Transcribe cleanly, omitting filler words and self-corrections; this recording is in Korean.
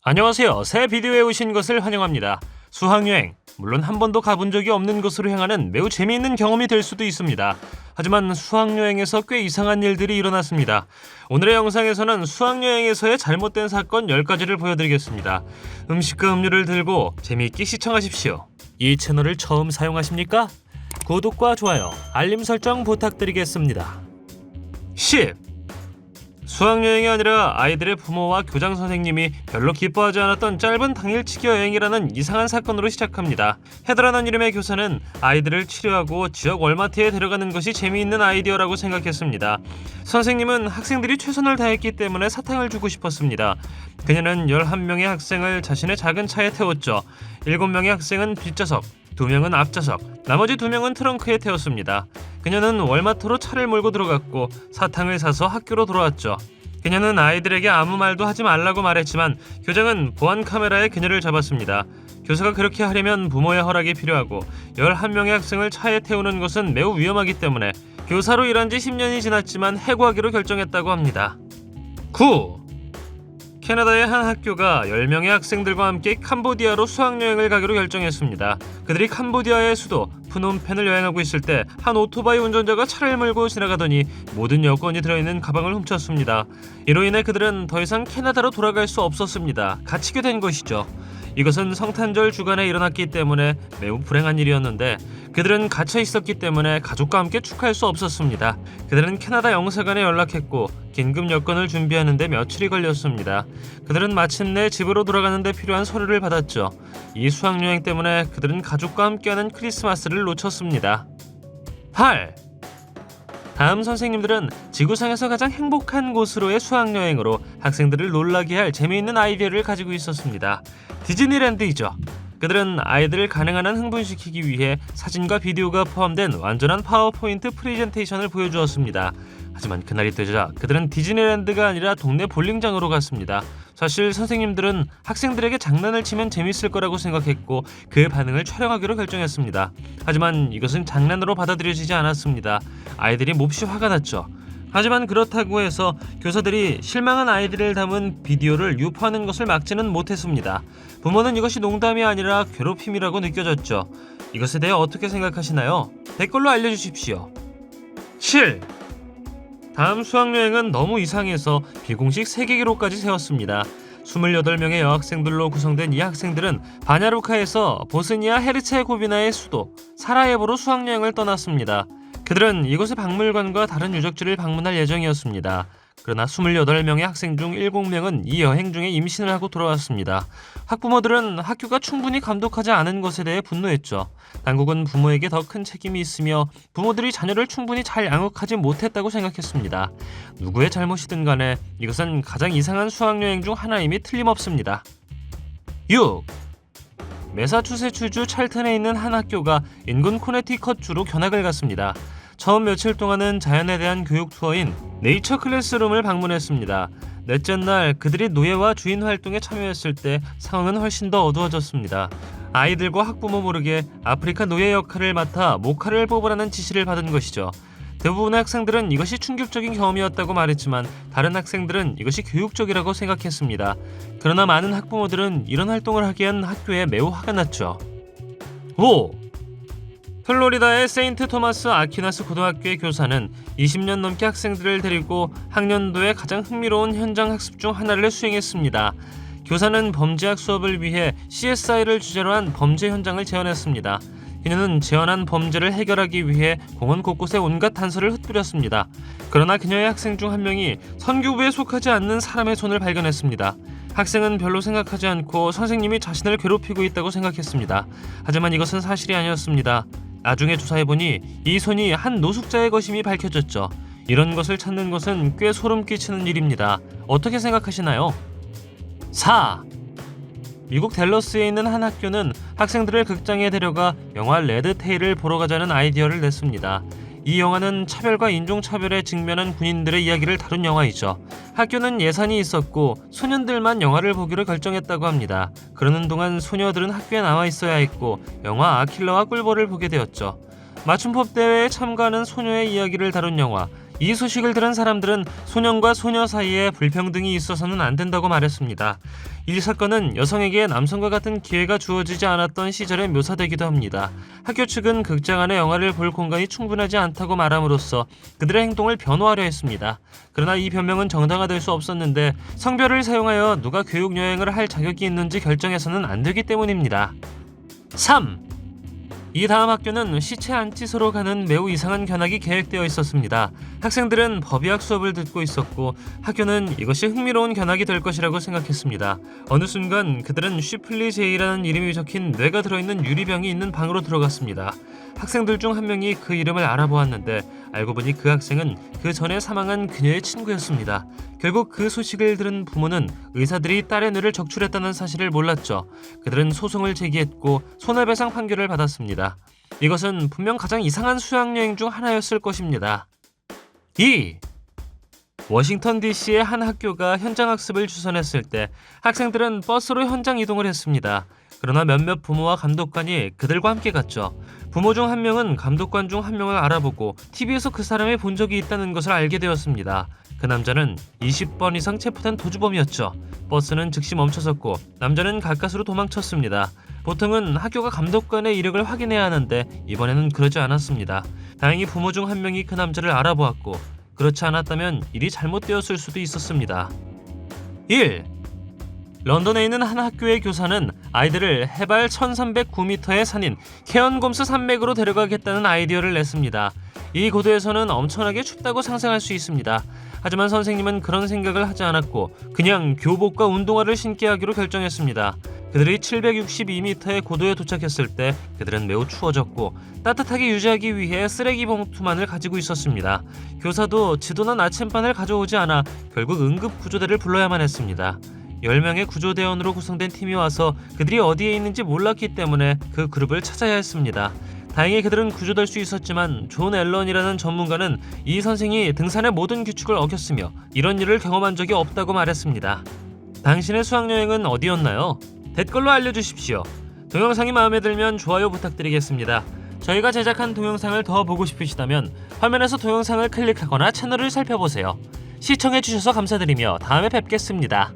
안녕하세요. 새 비디오에 오신 것을 환영합니다. 수학여행, 물론 한 번도 가본 적이 없는 곳으로 향하는 매우 재미있는 경험이 될 수도 있습니다. 하지만 수학여행에서 꽤 이상한 일들이 일어났습니다. 오늘의 영상에서는 수학여행에서의 잘못된 사건 10가지를 보여드리겠습니다. 음식과 음료를 들고 재미있게 시청하십시오. 이 채널을 처음 사용하십니까? 구독과 좋아요, 알림 설정 부탁드리겠습니다. 10. 수학여행이 아니라 아이들의 부모와 교장 선생님이 별로 기뻐하지 않았던 짧은 당일치기 여행이라는 이상한 사건으로 시작합니다. 헤더라는 이름의 교사는 아이들을 치료하고 지역 월마트에 데려가는 것이 재미있는 아이디어라고 생각했습니다. 선생님은 학생들이 최선을 다했기 때문에 사탕을 주고 싶었습니다. 그녀는 11명의 학생을 자신의 작은 차에 태웠죠. 7명의 학생은 뒷좌석, 2명은 앞좌석, 나머지 2명은 트렁크에 태웠습니다. 그녀는 월마트로 차를 몰고 들어갔고 사탕을 사서 학교로 돌아왔죠. 그녀는 아이들에게 아무 말도 하지 말라고 말했지만 교장은 보안 카메라에 그녀를 잡았습니다. 교사가 그렇게 하려면 부모의 허락이 필요하고 11명의 학생을 차에 태우는 것은 매우 위험하기 때문에 교사로 일한 지 10년이 지났지만 해고하기로 결정했다고 합니다. 9. 캐나다의 한 학교가 10명의 학생들과 함께 캄보디아로 수학여행을 가기로 결정했습니다. 그들이 캄보디아의 수도 프놈펜을 여행하고 있을 때 한 오토바이 운전자가 차를 몰고 지나가더니 모든 여권이 들어있는 가방을 훔쳤습니다. 이로 인해 그들은 더 이상 캐나다로 돌아갈 수 없었습니다. 갇히게 된 것이죠. 이것은 성탄절 주간에 일어났기 때문에 매우 불행한 일이었는데 그들은 갇혀 있었기 때문에 가족과 함께 축하할 수 없었습니다. 그들은 캐나다 영사관에 연락했고 긴급 여권을 준비하는데 며칠이 걸렸습니다. 그들은 마침내 집으로 돌아가는 데 필요한 서류를 받았죠. 이 수학여행 때문에 그들은 가족과 함께하는 크리스마스를 놓쳤습니다. 8. 다음 선생님들은 지구상에서 가장 행복한 곳으로의 수학여행으로 학생들을 놀라게 할 재미있는 아이디어를 가지고 있었습니다. 디즈니랜드이죠. 그들은 아이들을 가능한 한 흥분시키기 위해 사진과 비디오가 포함된 완전한 파워포인트 프레젠테이션을 보여주었습니다. 하지만 그날이 되자 그들은 디즈니랜드가 아니라 동네 볼링장으로 갔습니다. 사실 선생님들은 학생들에게 장난을 치면 재밌을 거라고 생각했고 그 반응을 촬영하기로 결정했습니다. 하지만 이것은 장난으로 받아들여지지 않았습니다. 아이들이 몹시 화가 났죠. 하지만 그렇다고 해서 교사들이 실망한 아이들을 담은 비디오를 유포하는 것을 막지는 못했습니다. 부모는 이것이 농담이 아니라 괴롭힘이라고 느껴졌죠. 이것에 대해 어떻게 생각하시나요? 댓글로 알려주십시오. 7. 다음 수학여행은 너무 이상해서 비공식 세계기록까지 세웠습니다. 28명의 여학생들로 구성된 이 학생들은 바냐루카에서 보스니아 헤르체고비나의 수도 사라예보로 수학여행을 떠났습니다. 그들은 이곳의 박물관과 다른 유적지를 방문할 예정이었습니다. 그러나 28명의 학생 중 7명은 이 여행 중에 임신을 하고 돌아왔습니다. 학부모들은 학교가 충분히 감독하지 않은 것에 대해 분노했죠. 당국은 부모에게 더 큰 책임이 있으며 부모들이 자녀를 충분히 잘 양육하지 못했다고 생각했습니다. 누구의 잘못이든 간에 이것은 가장 이상한 수학여행 중 하나임이 틀림없습니다. 6. 매사추세츠주 찰튼에 있는 한 학교가 인근 코네티컷주로 견학을 갔습니다. 처음 며칠 동안은 자연에 대한 교육 투어인 네이처 클래스룸을 방문했습니다. 넷째 날 그들이 노예와 주인 활동에 참여했을 때 상황은 훨씬 더 어두워졌습니다. 아이들과 학부모 모르게 아프리카 노예 역할을 맡아 모카를 뽑으라는 지시를 받은 것이죠. 대부분의 학생들은 이것이 충격적인 경험이었다고 말했지만 다른 학생들은 이것이 교육적이라고 생각했습니다. 그러나 많은 학부모들은 이런 활동을 하기엔 학교에 매우 화가 났죠. 5. 플로리다의 세인트 토마스 아퀴나스 고등학교의 교사는 20년 넘게 학생들을 데리고 학년도에 가장 흥미로운 현장 학습 중 하나를 수행했습니다. 교사는 범죄학 수업을 위해 CSI를 주제로 한 범죄 현장을 재현했습니다. 그녀는 재현한 범죄를 해결하기 위해 공원 곳곳에 온갖 단서를 흩뿌렸습니다. 그러나 그녀의 학생 중 한 명이 선교부에 속하지 않는 사람의 손을 발견했습니다. 학생은 별로 생각하지 않고 선생님이 자신을 괴롭히고 있다고 생각했습니다. 하지만 이것은 사실이 아니었습니다. 나중에 조사해보니 이 손이 한 노숙자의 것임이 밝혀졌죠. 이런 것을 찾는 것은 꽤 소름 끼치는 일입니다. 어떻게 생각하시나요? 4. 미국 댈러스에 있는 한 학교는 학생들을 극장에 데려가 영화 레드테일을 보러 가자는 아이디어를 냈습니다. 이 영화는 차별과 인종차별에 직면한 군인들의 이야기를 다룬 영화이죠. 학교는 예산이 있었고 소년들만 영화를 보기로 결정했다고 합니다. 그러는 동안 소녀들은 학교에 나와 있어야 했고 영화 아킬러와 꿀벌을 보게 되었죠. 맞춤법 대회에 참가하는 소녀의 이야기를 다룬 영화, 이 소식을 들은 사람들은 소년과 소녀 사이에 불평등이 있어서는 안 된다고 말했습니다. 이 사건은 여성에게 남성과 같은 기회가 주어지지 않았던 시절에 묘사되기도 합니다. 학교 측은 극장 안에 영화를 볼 공간이 충분하지 않다고 말함으로써 그들의 행동을 변호하려 했습니다. 그러나 이 변명은 정당화될 수 없었는데 성별을 사용하여 누가 교육여행을 할 자격이 있는지 결정해서는 안 되기 때문입니다. 3. 이 다음 학교는 시체 안치소로 가는 매우 이상한 견학이 계획되어 있었습니다. 학생들은 법의학 수업을 듣고 있었고 학교는 이것이 흥미로운 견학이 될 것이라고 생각했습니다. 어느 순간 그들은 쉬플리 제이라는 이름이 적힌 뇌가 들어있는 유리병이 있는 방으로 들어갔습니다. 학생들 중 한 명이 그 이름을 알아보았는데 알고 보니 그 학생은 그 전에 사망한 그녀의 친구였습니다. 결국 그 소식을 들은 부모는 의사들이 딸의 뇌를 적출했다는 사실을 몰랐죠. 그들은 소송을 제기했고 손해배상 판결을 받았습니다. 이것은 분명 가장 이상한 수학여행 중 하나였을 것입니다. 2. 워싱턴 DC의 한 학교가 현장학습을 주선했을 때 학생들은 버스로 현장 이동을 했습니다. 그러나 몇몇 부모와 감독관이 그들과 함께 갔죠. 부모 중 한 명은 감독관 중 한 명을 알아보고 TV에서 그 사람을 본 적이 있다는 것을 알게 되었습니다. 그 남자는 20번 이상 체포된 도주범이었죠. 버스는 즉시 멈춰섰고 남자는 가까스로 도망쳤습니다. 보통은 학교가 감독관의 이력을 확인해야 하는데 이번에는 그러지 않았습니다. 다행히 부모 중 한 명이 그 남자를 알아보았고 그렇지 않았다면 일이 잘못되었을 수도 있었습니다. 1. 런던에 있는 한 학교의 교사는 아이들을 해발 1309m의 산인 케언곰스 산맥으로 데려가겠다는 아이디어를 냈습니다. 이 고도에서는 엄청나게 춥다고 상상할 수 있습니다. 하지만 선생님은 그런 생각을 하지 않았고 그냥 교복과 운동화를 신게 하기로 결정했습니다. 그들이 762m의 고도에 도착했을 때 그들은 매우 추워졌고 따뜻하게 유지하기 위해 쓰레기 봉투만을 가지고 있었습니다. 교사도 지도나 나침반을 가져오지 않아 결국 응급구조대를 불러야만 했습니다. 10명의 구조대원으로 구성된 팀이 와서 그들이 어디에 있는지 몰랐기 때문에 그 그룹을 찾아야 했습니다. 다행히 그들은 구조될 수 있었지만 존 앨런이라는 전문가는 이 선생이 등산의 모든 규칙을 어겼으며 이런 일을 경험한 적이 없다고 말했습니다. 당신의 수학여행은 어디였나요? 댓글로 알려주십시오. 동영상이 마음에 들면 좋아요 부탁드리겠습니다. 저희가 제작한 동영상을 더 보고 싶으시다면 화면에서 동영상을 클릭하거나 채널을 살펴보세요. 시청해주셔서 감사드리며 다음에 뵙겠습니다.